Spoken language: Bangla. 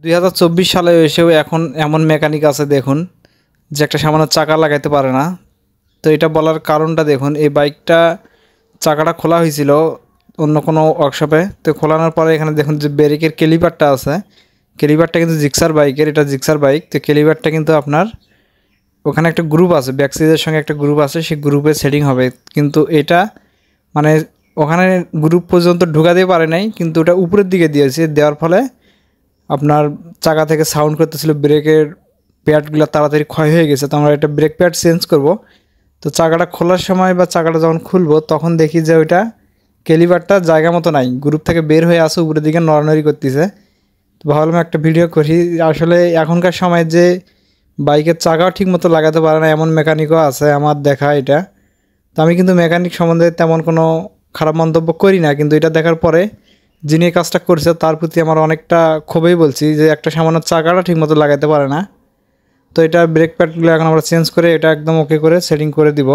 2024 সালে এসেও এখন এমন মেকানিক আছে দেখুন যে একটা সামান্য চাকা লাগাইতে পারে না। তো এটা বলার কারণটা দেখুন, এই বাইকটা চাকাটা খোলা হয়েছিল অন্য কোনো ওয়ার্কশপে। তো খোলানোর পরে এখানে দেখুন যে ব্রেকের ক্যালিপারটা আছে, ক্যালিপারটা কিন্তু জিক্সার বাইকের, এটা জিক্সার বাইক। তো ক্যালিপারটা কিন্তু আপনার ওখানে একটা গ্রুপ আছে, ব্যাক সাইডের সঙ্গে একটা গ্রুপ আছে, সেই গ্রুপে সেটিং হবে। কিন্তু এটা মানে ওখানে গ্রুপ পর্যন্ত ঢোকাতে পারে নাই, কিন্তু ওটা উপরের দিকে দিয়েছে, দেওয়ার ফলে আপনার চাকা থেকে সাউন্ড করতেছিল, ব্রেকের প্যাডগুলো তাড়াতাড়ি ক্ষয় হয়ে গেছে। তো আমরা এটা ব্রেক প্যাড চেঞ্জ করব। তো চাকাটা খোলার সময় বা চাকাটা যখন খুলবো তখন দেখি যে ওইটা ক্যালিপারটা জায়গা মতো নাই, গ্রুপ থেকে বের হয়ে আসে, উপরের দিকে নড়ানড়ি করতেছে। তো ভাবলাম একটা ভিডিও করি। আসলে এখনকার সময় যে বাইকের চাকাও ঠিক মতো লাগাতে পারে না এমন মেকানিকও আছে আমার দেখা এটা। তো আমি কিন্তু মেকানিক সম্বন্ধে তেমন কোনো খারাপ মন্তব্য করি না, কিন্তু এটা দেখার পরে যিনি এই কাজটা করছে তার প্রতি আমার অনেকটা ক্ষোভই বলছি, যে একটা সামান্য চাকাটা ঠিক মতো লাগাতে পারে না। তো এটা ব্রেক প্যাডগুলো এখন আমরা চেঞ্জ করে এটা একদম ওকে করে সেটিং করে দিব।